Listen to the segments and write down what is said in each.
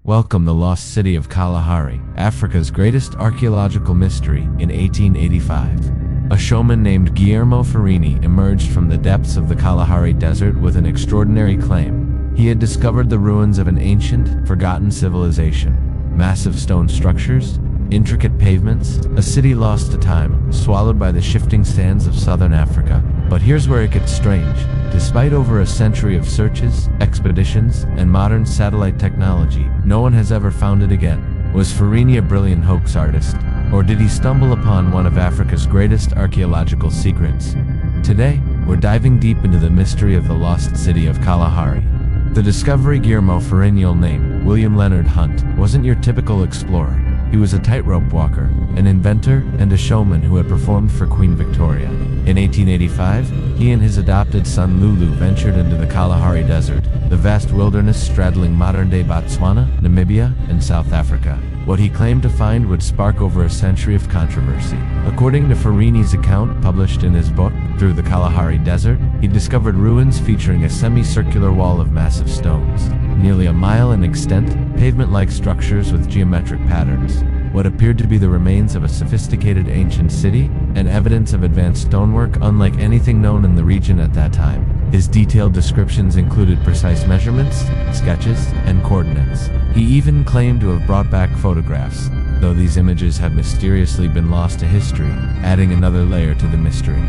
Welcome the lost city of Kalahari, Africa's greatest archaeological mystery, in 1885. A showman named Guillermo Farini emerged from the depths of the Kalahari Desert with an extraordinary claim. He had discovered the ruins of an ancient, forgotten civilization. Massive stone structures, intricate pavements, a city lost to time, swallowed by the shifting sands of southern Africa. But here's where it gets strange. Despite over a century of searches, expeditions, and modern satellite technology, no one has ever found it again. Was Farini a brilliant hoax artist, or did he stumble upon one of Africa's greatest archaeological secrets? Today, we're diving deep into the mystery of the lost city of Kalahari. The discovery Guillermo Farini's name, William Leonard Hunt, wasn't your typical explorer. He was a tightrope walker, an inventor, and a showman who had performed for Queen Victoria. In 1885, he and his adopted son Lulu ventured into the Kalahari Desert, the vast wilderness straddling modern-day Botswana, Namibia, and South Africa. What he claimed to find would spark over a century of controversy. According to Farini's account published in his book, Through the Kalahari Desert, he discovered ruins featuring a semicircular wall of massive stones, nearly a mile in extent, pavement-like structures with geometric patterns. What appeared to be the remains of a sophisticated ancient city, and evidence of advanced stonework unlike anything known in the region at that time. His detailed descriptions included precise measurements, sketches, and coordinates. He even claimed to have brought back photographs, though these images have mysteriously been lost to history, adding another layer to the mystery.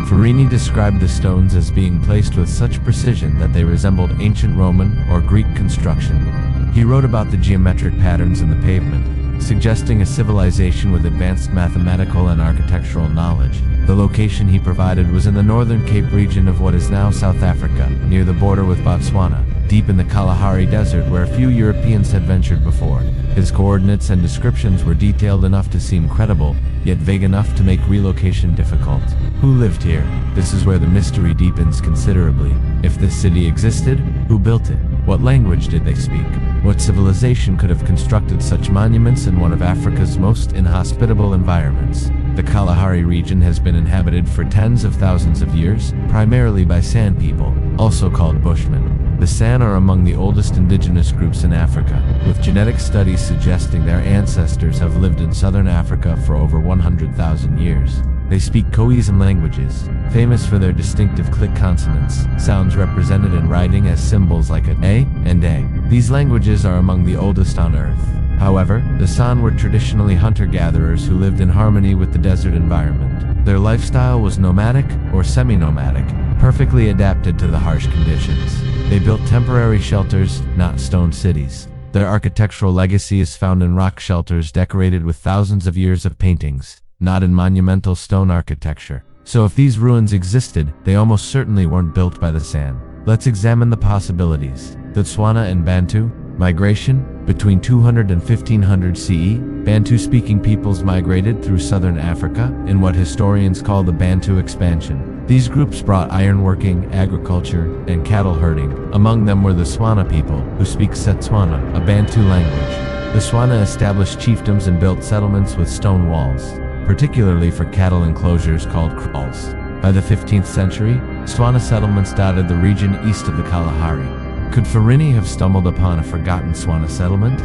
Farini described the stones as being placed with such precision that they resembled ancient Roman or Greek construction. He wrote about the geometric patterns in the pavement, suggesting a civilization with advanced mathematical and architectural knowledge. The location he provided was in the northern Cape region of what is now South Africa, near the border with Botswana, deep in the Kalahari Desert where few Europeans had ventured before. His coordinates and descriptions were detailed enough to seem credible, yet vague enough to make relocation difficult. Who lived here? This is where the mystery deepens considerably. If this city existed, who built it? What language did they speak? What civilization could have constructed such monuments in one of Africa's most inhospitable environments? The Kalahari region has been inhabited for tens of thousands of years, primarily by San people, also called Bushmen. The San are among the oldest indigenous groups in Africa, with genetic studies suggesting their ancestors have lived in southern Africa for over 100,000 years. They speak Khoisan languages, famous for their distinctive click consonants, sounds represented in writing as symbols like a and a. These languages are among the oldest on Earth. However, the San were traditionally hunter-gatherers who lived in harmony with the desert environment. Their lifestyle was nomadic or semi-nomadic, perfectly adapted to the harsh conditions. They built temporary shelters, not stone cities. Their architectural legacy is found in rock shelters decorated with thousands of years of paintings, not in monumental stone architecture. So if these ruins existed, they almost certainly weren't built by the San. Let's examine the possibilities. The Tswana and Bantu migration. Between 200 and 1500 CE, Bantu-speaking peoples migrated through southern Africa in what historians call the Bantu expansion. These groups brought ironworking, agriculture, and cattle herding. Among them were the Tswana people, who speak Setswana, a Bantu language. The Tswana established chiefdoms and built settlements with stone walls, particularly for cattle enclosures called kraals. By the 15th century, Tswana settlements dotted the region east of the Kalahari. Could Farini have stumbled upon a forgotten Tswana settlement?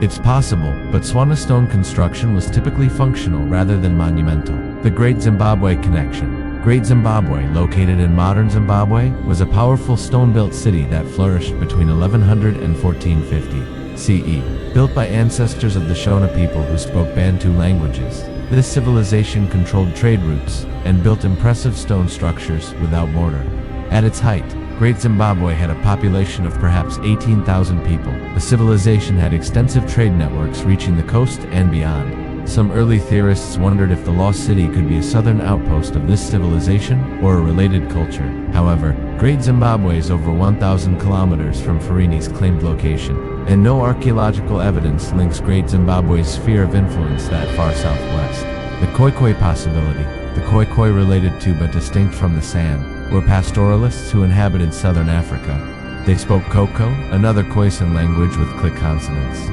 It's possible, but Tswana stone construction was typically functional rather than monumental. The Great Zimbabwe Connection. Great Zimbabwe, located in modern Zimbabwe, was a powerful stone-built city that flourished between 1100 and 1450 CE. Built by ancestors of the Shona people who spoke Bantu languages, this civilization controlled trade routes and built impressive stone structures without mortar. At its height, Great Zimbabwe had a population of perhaps 18,000 people. The civilization had extensive trade networks reaching the coast and beyond. Some early theorists wondered if the lost city could be a southern outpost of this civilization or a related culture. However, Great Zimbabwe is over 1,000 kilometers from Farini's claimed location, and no archaeological evidence links Great Zimbabwe's sphere of influence that far southwest. The Khoikhoi possibility. The Khoikhoi, related to but distinct from the San, were pastoralists who inhabited southern Africa. They spoke Koko, another Khoisan language with click consonants.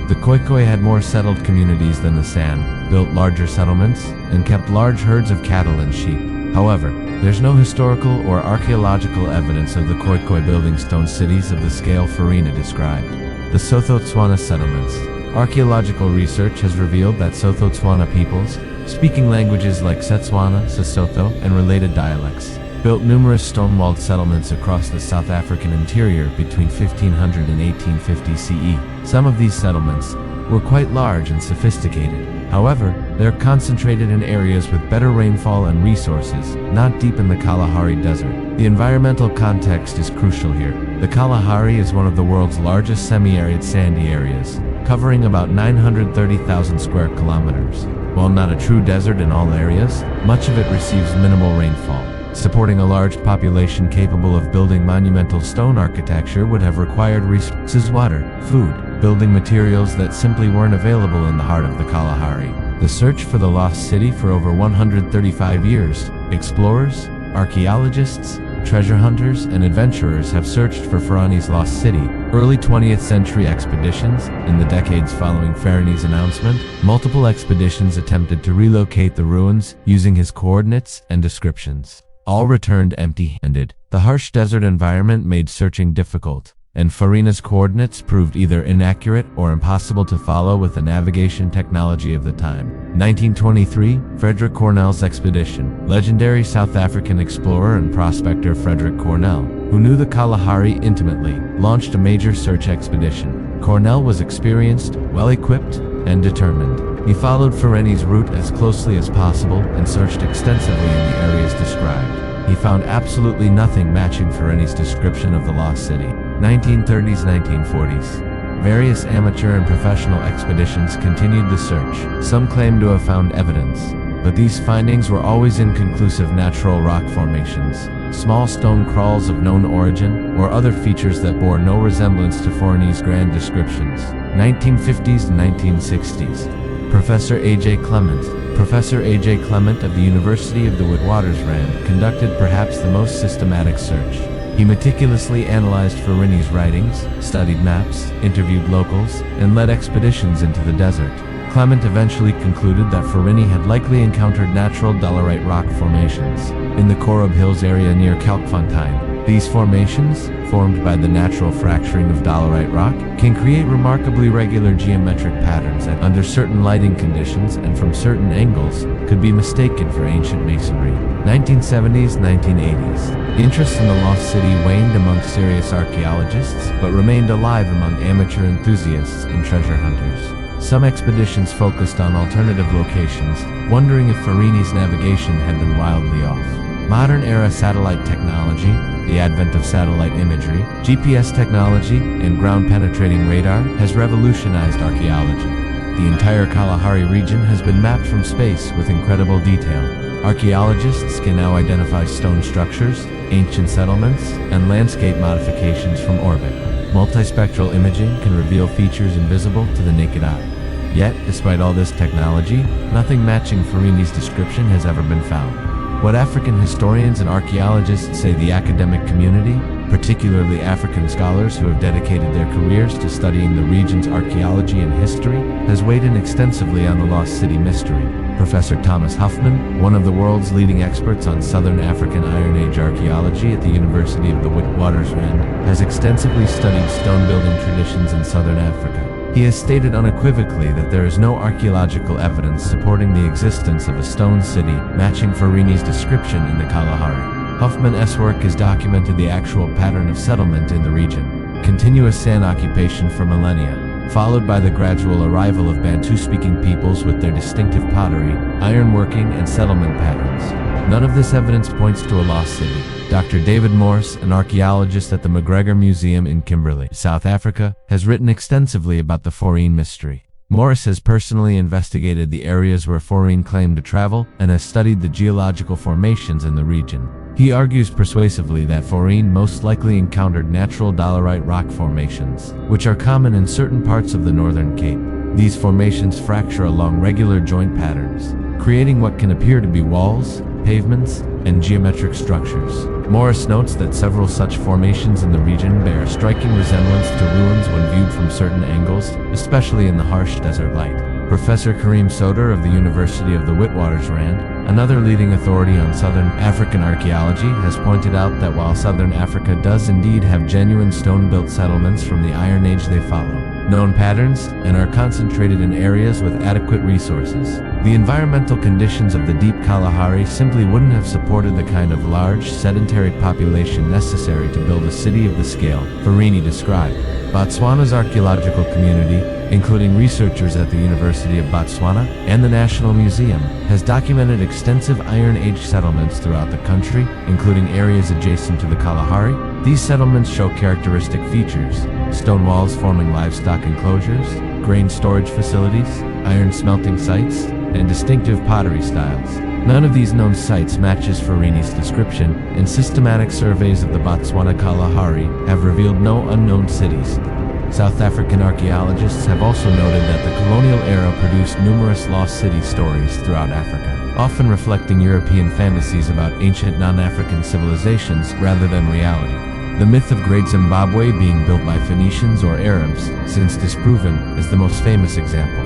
The Khoikhoi had more settled communities than the San, built larger settlements, and kept large herds of cattle and sheep. However, there's no historical or archaeological evidence of the Khoikhoi building stone cities of the scale Farini described. The Sotho-Tswana settlements. Archaeological research has revealed that Sotho-Tswana peoples, speaking languages like Setswana, Sesotho, and related dialects, built numerous stone-walled settlements across the South African interior between 1500 and 1850 CE. Some of these settlements were quite large and sophisticated. However, they're concentrated in areas with better rainfall and resources, not deep in the Kalahari Desert. The environmental context is crucial here. The Kalahari is one of the world's largest semi-arid sandy areas, covering about 930,000 square kilometers. While not a true desert in all areas, much of it receives minimal rainfall. Supporting a large population capable of building monumental stone architecture would have required resources: water, food, building materials that simply weren't available in the heart of the Kalahari. The search for the lost city for over 135 years. Explorers, archaeologists, treasure hunters, and adventurers have searched for Ferrani's lost city. Early 20th century expeditions. In the decades following Ferrani's announcement, multiple expeditions attempted to relocate the ruins using his coordinates and descriptions. All returned empty-handed. The harsh desert environment made searching difficult, and Ferrani's coordinates proved either inaccurate or impossible to follow with the navigation technology of the time. 1923, Frederick Cornell's expedition. Legendary South African explorer and prospector Frederick Cornell, who knew the Kalahari intimately, launched a major search expedition. Cornell was experienced, well-equipped, and determined. He followed Ferrani's route as closely as possible and searched extensively in the areas described. He found absolutely nothing matching Ferrani's description of the lost city. 1930s, 1940s. Various amateur and professional expeditions continued the search. Some claimed to have found evidence, but these findings were always inconclusive: natural rock formations, small stone crawls of known origin, or other features that bore no resemblance to Ferrani's grand descriptions. 1950s and 1960s. Professor A.J. Clement. Professor A.J. Clement of the University of the Witwatersrand conducted perhaps the most systematic search. He meticulously analyzed Ferrani's writings, studied maps, interviewed locals, and led expeditions into the desert. Clement eventually concluded that Ferrani had likely encountered natural dolerite rock formations in the Korob Hills area near Kalkfontein. These formations, formed by the natural fracturing of dolerite rock, can create remarkably regular geometric patterns that, under certain lighting conditions and from certain angles, could be mistaken for ancient masonry. 1970s, 1980s. Interest in the lost city waned among serious archaeologists, but remained alive among amateur enthusiasts and treasure hunters. Some expeditions focused on alternative locations, wondering if Ferrani's navigation had been wildly off. Modern-era satellite technology, the advent of satellite imagery, GPS technology, and ground-penetrating radar has revolutionized archaeology. The entire Kalahari region has been mapped from space with incredible detail. Archaeologists can now identify stone structures, ancient settlements, and landscape modifications from orbit. Multispectral imaging can reveal features invisible to the naked eye. Yet, despite all this technology, nothing matching Ferrani's description has ever been found. What African historians and archaeologists say: the academic community, particularly African scholars who have dedicated their careers to studying the region's archaeology and history, has weighed in extensively on the lost city mystery. Professor Thomas Huffman, one of the world's leading experts on Southern African Iron Age archaeology at the University of the Witwatersrand, has extensively studied stone-building traditions in southern Africa. He has stated unequivocally that there is no archaeological evidence supporting the existence of a stone city matching Ferrani's description in the Kalahari. Huffman's work has documented the actual pattern of settlement in the region: continuous sand occupation for millennia, followed by the gradual arrival of Bantu-speaking peoples with their distinctive pottery, ironworking, and settlement patterns. None of this evidence points to a lost city. Dr. David Morris, an archaeologist at the McGregor Museum in Kimberley, South Africa, has written extensively about the Ferrani mystery. Morris has personally investigated the areas where Ferrani claimed to travel and has studied the geological formations in the region. He argues persuasively that Ferrani most likely encountered natural dolerite rock formations, which are common in certain parts of the Northern Cape. These formations fracture along regular joint patterns, creating what can appear to be walls, pavements, and geometric structures. Morris notes that several such formations in the region bear a striking resemblance to ruins when viewed from certain angles, especially in the harsh desert light. Professor Karim Soder of the University of the Witwatersrand, another leading authority on southern African archaeology, has pointed out that while southern Africa does indeed have genuine stone-built settlements from the Iron Age, they follow known patterns, and are concentrated in areas with adequate resources. The environmental conditions of the deep Kalahari simply wouldn't have supported the kind of large, sedentary population necessary to build a city of the scale Farini described. Botswana's archaeological community, including researchers at the University of Botswana and the National Museum, has documented extensive Iron Age settlements throughout the country, including areas adjacent to the Kalahari. These settlements show characteristic features: stone walls forming livestock enclosures, grain storage facilities, iron smelting sites, and distinctive pottery styles. None of these known sites matches Farini's description, and systematic surveys of the Botswana Kalahari have revealed no unknown cities. South African archaeologists have also noted that the colonial era produced numerous lost city stories throughout Africa, often reflecting European fantasies about ancient non-African civilizations rather than reality. The myth of Great Zimbabwe being built by Phoenicians or Arabs, since disproven, is the most famous example.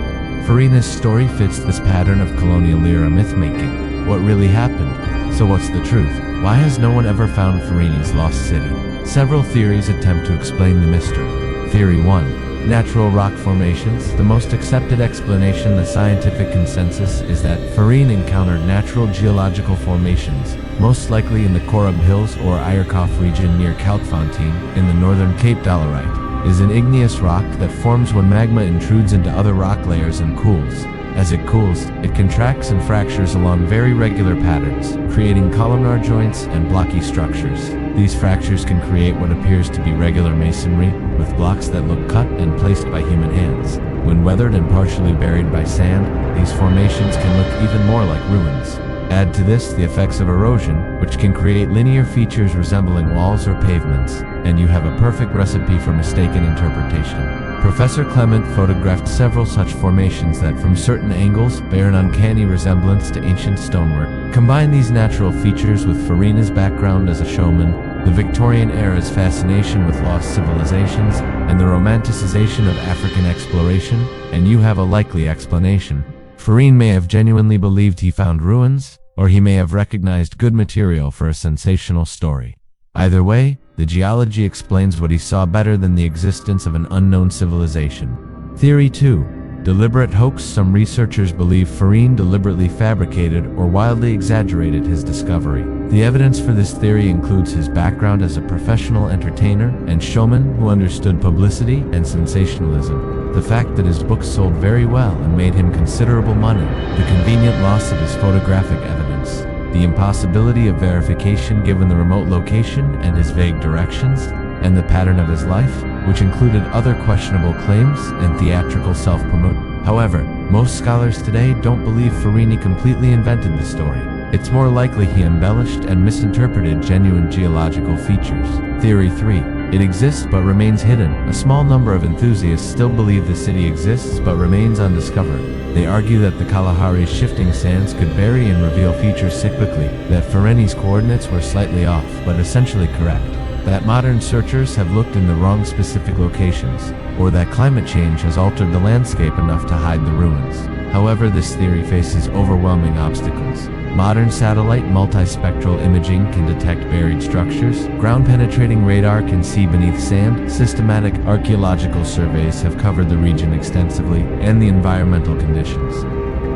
Farina's story fits this pattern of colonial-era myth-making. What really happened? So what's the truth? Why has no one ever found Farini's lost city? Several theories attempt to explain the mystery. Theory 1. Natural rock formations. The most accepted explanation, the scientific consensus, is that Farini encountered natural geological formations, most likely in the Korab Hills or Ayerkoff region near Kalkfontein, in the northern Cape. Dolerite is an igneous rock that forms when magma intrudes into other rock layers and cools. As it cools, it contracts and fractures along very regular patterns, creating columnar joints and blocky structures. These fractures can create what appears to be regular masonry, with blocks that look cut and placed by human hands. When weathered and partially buried by sand, these formations can look even more like ruins. Add to this the effects of erosion, which can create linear features resembling walls or pavements, and you have a perfect recipe for mistaken interpretation. Professor Clement photographed several such formations that, from certain angles, bear an uncanny resemblance to ancient stonework. Combine these natural features with Farina's background as a showman, the Victorian era's fascination with lost civilizations, and the romanticization of African exploration, and you have a likely explanation. Farini may have genuinely believed he found ruins, or he may have recognized good material for a sensational story. Either way, the geology explains what he saw better than the existence of an unknown civilization. Theory 2. Deliberate hoax. Some researchers believe Farini deliberately fabricated or wildly exaggerated his discovery. The evidence for this theory includes his background as a professional entertainer and showman who understood publicity and sensationalism, the fact that his books sold very well and made him considerable money, the convenient loss of his photographic evidence, the impossibility of verification given the remote location and his vague directions, and the pattern of his life, which included other questionable claims and theatrical self-promotion. However, most scholars today don't believe Farini completely invented the story. It's more likely he embellished and misinterpreted genuine geological features. Theory 3. It exists but remains hidden. A small number of enthusiasts still believe the city exists but remains undiscovered. They argue that the Kalahari's shifting sands could bury and reveal features cyclically, that Farini's coordinates were slightly off but essentially correct, that modern searchers have looked in the wrong specific locations, or that climate change has altered the landscape enough to hide the ruins. However, this theory faces overwhelming obstacles. Modern satellite multispectral imaging can detect buried structures, ground-penetrating radar can see beneath sand, systematic archaeological surveys have covered the region extensively, and the environmental conditions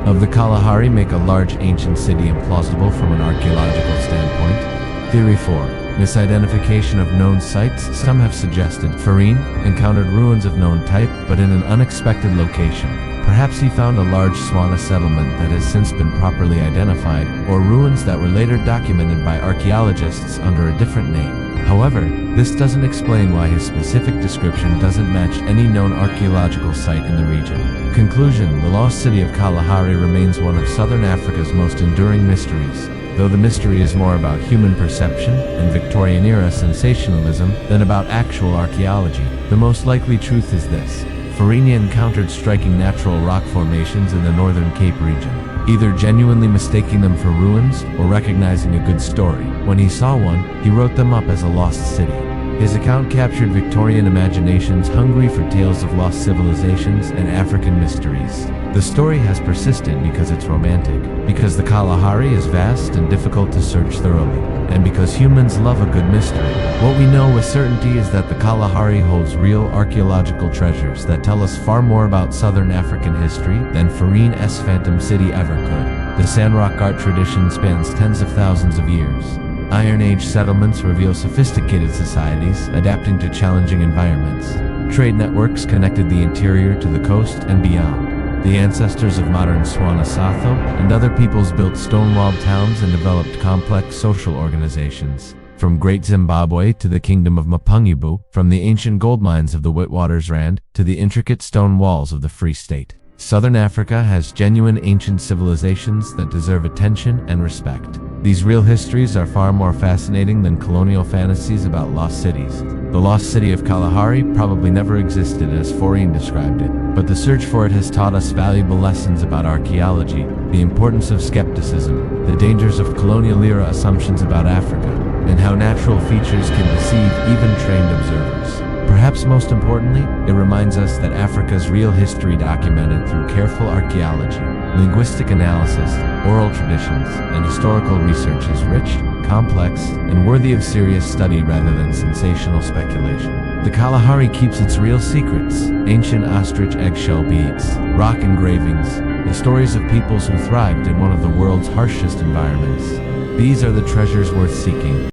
of the Kalahari make a large ancient city implausible from an archaeological standpoint. Theory 4. Misidentification of known sites. Some have suggested Farini encountered ruins of known type, but in an unexpected location. Perhaps he found a large Swana settlement that has since been properly identified, or ruins that were later documented by archaeologists under a different name. However, this doesn't explain why his specific description doesn't match any known archaeological site in the region. Conclusion: the lost city of Kalahari remains one of southern Africa's most enduring mysteries. Though the mystery is more about human perception and Victorian-era sensationalism than about actual archaeology, the most likely truth is this: Farini encountered striking natural rock formations in the northern Cape region, either genuinely mistaking them for ruins or recognizing a good story. When he saw one, he wrote them up as a lost city. His account captured Victorian imaginations hungry for tales of lost civilizations and African mysteries. The story has persisted because it's romantic, because the Kalahari is vast and difficult to search thoroughly, and because humans love a good mystery. What we know with certainty is that the Kalahari holds real archaeological treasures that tell us far more about southern African history than Farene's Phantom City ever could. The sandrock art tradition spans tens of thousands of years. Iron Age settlements reveal sophisticated societies adapting to challenging environments. Trade networks connected the interior to the coast and beyond. The ancestors of modern Swanosotho and other peoples built stone-walled towns and developed complex social organizations. From Great Zimbabwe to the Kingdom of Mapungibu, from the ancient gold mines of the Witwatersrand to the intricate stone walls of the Free State. Southern Africa has genuine ancient civilizations that deserve attention and respect. These real histories are far more fascinating than colonial fantasies about lost cities. The lost city of Kalahari probably never existed as Forene described it, but the search for it has taught us valuable lessons about archaeology, the importance of skepticism, the dangers of colonial-era assumptions about Africa, and how natural features can deceive even trained observers. Perhaps most importantly, it reminds us that Africa's real history documented through careful archaeology, linguistic analysis, oral traditions, and historical research is rich, complex, and worthy of serious study rather than sensational speculation. The Kalahari keeps its real secrets: ancient ostrich eggshell beads, rock engravings, the stories of peoples who thrived in one of the world's harshest environments. These are the treasures worth seeking.